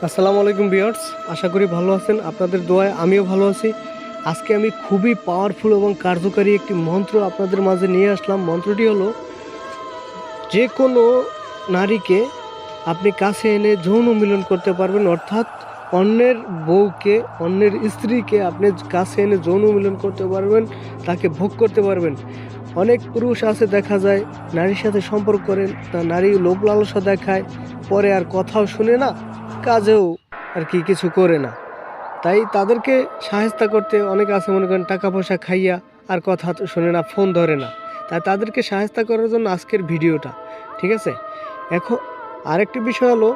আসসালামু আলাইকুম ভিউয়ার্স, আশা করি ভালো আছেন। আপনাদের দোয়ায় আমিও ভালো আছি। আজকে আমি খুবই পাওয়ারফুল এবং কার্যকারী একটি মন্ত্র আপনাদের মাঝে নিয়ে আসলাম। মন্ত্রটি হলো, যে কোনো নারীকে আপনি কাছে এনে যৌন মিলন করতে পারবেন, অর্থাৎ অন্যের বউকে, অন্যের স্ত্রীকে আপনি কাছে এনে যৌন মিলন করতে পারবেন, তাকে ভোগ করতে পারবেন। অনেক পুরুষ আছে, দেখা যায় নারীর সাথে সম্পর্ক করেন, তা নারী লোভ লালসা দেখায়, পরে আর কথাও শুনে না, কাজেও আর কি কিছু করে না। তাই তাদেরকে সাহায্য করতে অনেকে আছে, মনে করেন টাকা পয়সা খাইয়া আর কথা শুনে না, ফোন ধরে না। তাই তাদেরকে সাহায্য করার জন্য আজকের ভিডিওটা, ঠিক আছে। এখন আরেকটি বিষয় হলো,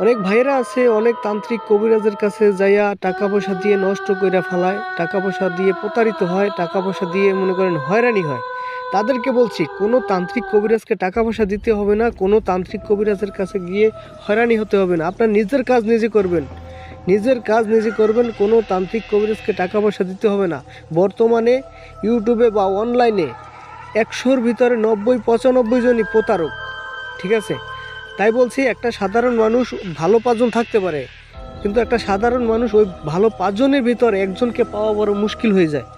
অনেক ভাইরা আছে অনেক তান্ত্রিক কবিরাজের কাছে যাইয়া টাকা পয়সা দিয়ে নষ্ট কইরা ফেলায়, টাকা পয়সা দিয়ে প্রতারিত হয়, টাকা পয়সা দিয়ে মনে করেন হয়রানি হয়। তাদেরকে বলছি, কোনো তান্ত্রিক কবিরাজকে টাকা পয়সা দিতে হবে না, কোনো তান্ত্রিক কবিরাজের কাছে গিয়ে হয়রানি হতে হবে না। আপনার নিজের কাজ নিজে করবেন, নিজের কাজ নিজে করবেন, কোনো তান্ত্রিক কবিরাজকে টাকা পয়সা দিতে হবে না। বর্তমানে ইউটিউবে বা অনলাইনে 100-র ভিতরে 90-95 জনই প্রতারক, ঠিক আছে। তাই বলছি, একটা সাধারণ মানুষ ভালো 5 জন থাকতে পারে, কিন্তু একটা সাধারণ মানুষ ওই ভালো 5 জনের ভিতরে একজনকে পাওয়া বড় মুশকিল হয়ে যায়।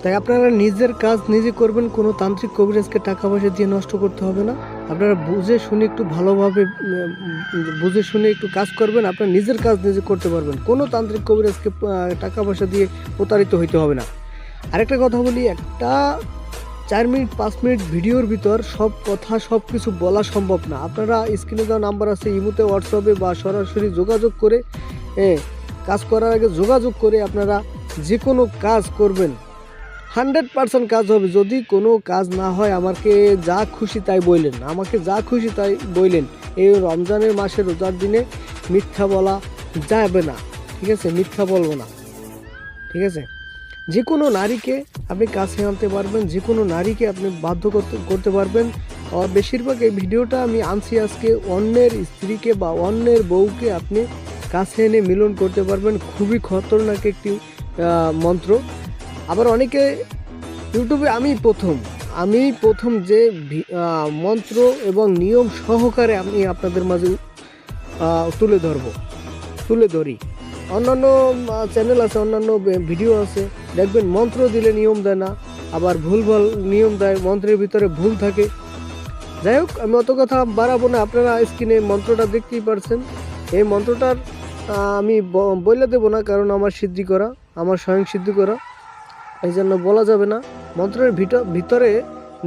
তাই আপনারা নিজের কাজ নিজে করবেন, কোনো তান্ত্রিক কবিরাজকে টাকা পয়সা দিয়ে নষ্ট করতে হবে না। আপনারা বুঝে শুনে একটু ভালোভাবে বুঝে শুনে একটু কাজ করবেন, আপনার নিজের কাজ নিজে করতে পারবেন। কোনো তান্ত্রিক কবিরাজকে টাকা পয়সা দিয়ে প্রতারিত হইতে হবে না। আরেকটা কথা বলি, একটা 4 মিনিট 5 মিনিট ভিডিওর ভিতর সব কথা সব কিছু বলা সম্ভব না। আপনারা স্ক্রিনে দেওয়া নাম্বার আছে, ইমোতে, হোয়াটসঅ্যাপে বা সরাসরি যোগাযোগ করে কাজ করার আগে যোগাযোগ করে আপনারা যে কোনো কাজ করবেন, 100% কাজ হবে। যদি কোনো কাজ না হয়, আমাকে যা খুশি তাই বললেন, আমাকে যা খুশি তাই বললেন। এই রমজানের মাসে রোজার দিনে মিথ্যা বলা যাবে না, ঠিক আছে, মিথ্যা বলবো না, ঠিক আছে। যে কোনো নারীকে আপনি কাছে আনতে পারবেন, যে কোনো নারীকে আপনি বাধ্য করতে পারবেন। আর বেশিরভাগ এই ভিডিওটা আমি আনছি আজকে, অন্যের স্ত্রীকে বা অন্যের বউকে আপনি কাছে এনে মিলন করতে পারবেন। খুবই খতরনাক একটি মন্ত্র। আবার অনেকে ইউটিউবে আমি প্রথম যে মন্ত্র এবং নিয়ম সহকারে আমি আপনাদের মাঝে তুলে ধরি। অন্যান্য চ্যানেল আছে, অন্যান্য ভিডিও আছে, দেখবেন মন্ত্র দিলে নিয়ম দেয় না, আবার ভুলভাল নিয়ম দেয়, মন্ত্রের ভিতরে ভুল থাকে। যাই হোক, আমি অত কথা বাড়াবো না। আপনারা স্ক্রিনে মন্ত্রটা দেখতেই পারছেন। এই মন্ত্রটার আমি বলে দেবো না, কারণ আমার সিদ্ধি করা, আমার স্বয়ং সিদ্ধি করা, এই জন্য বলা যাবে না। মন্ত্রের ভিতরে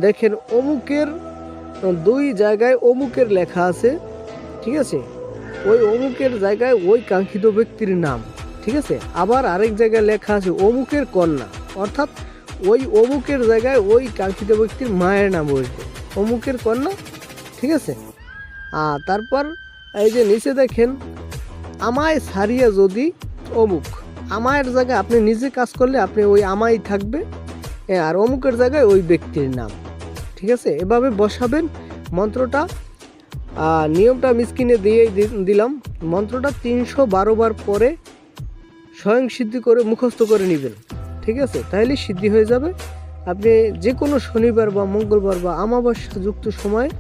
দেখেন অমুকের 2 জায়গায় অমুকের লেখা আছে, ঠিক আছে। ওই অমুকের জায়গায় ওই কাঙ্ক্ষিত ব্যক্তির নাম, ঠিক আছে। আবার আরেক জায়গায় লেখা আছে অমুকের কন্যা, অর্থাৎ ওই অমুকের জায়গায় ওই কাঙ্ক্ষিত ব্যক্তির মায়ের নাম বসবে, অমুকের কন্যা, ঠিক আছে। তারপর এই যে নিচে দেখেন, আমায় সারিয়া যদি অমুক, আমায়ের জায়গায় আপনি নিজে কাজ করলে আপনি ওই আমাই থাকবে, আর অমুকের জায়গায় ওই ব্যক্তির নাম, ঠিক আছে। এভাবে বসাবেন মন্ত্রটা। নিয়মটা আমি স্ক্রিনে দিলাম। মন্ত্রটা 312 বার পরে স্বয়ং সিদ্ধি করে মুখস্থ করে নেবেন, ঠিক আছে। তাহলে সিদ্ধি হয়ে যাবে। আপনি যে কোনো শনিবার বা মঙ্গলবার বা অমাবস্যা যুক্ত সময়ে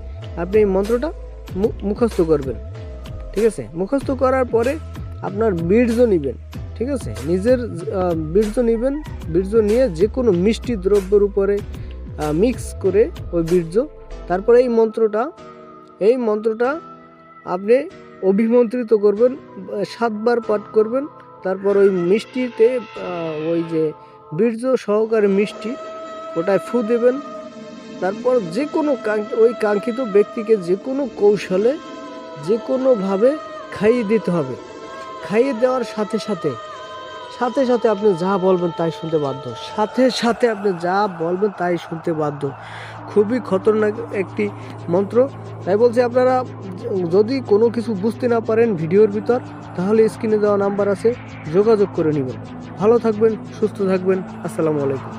আপনি এই মন্ত্রটা মুখস্থ করবেন, ঠিক আছে। মুখস্থ করার পরে আপনার বীর্য নেবেন, ঠিক আছে। নিজের বীর্য নেবেন, বীর্য নিয়ে যে কোনো মিষ্টি দ্রব্যের উপরে মিক্স করে ওই বীর্য, তারপরে এই মন্ত্রটা আপনি অভিমন্ত্রিত করবেন, 7 বার পাঠ করবেন। তারপর ওই মিষ্টিতে ওই যে বীর্য সহকারে মিষ্টি, ওটায় ফু দেবেন। তারপর যে কোনো ওই কাঙ্ক্ষিত ব্যক্তিকে যে কোনো কৌশলে যে কোনোভাবে খাইয়ে দিতে হবে। খাইয়ে দেওয়ার সাথে সাথে আপনি যা বলবেন তাই শুনতে বাধ্য, আপনি যা বলবেন তাই শুনতে বাধ্য। খুবই খতরনাক একটি মন্ত্র। তাই বলছি, আপনারা যদি কোনো কিছু বুঝতে না পারেন ভিডিওর ভিতর, তাহলে স্ক্রিনে দেওয়া নাম্বার আছে, যোগাযোগ করে নেবেন। ভালো থাকবেন, সুস্থ থাকবেন। আসসালামু আলাইকুম।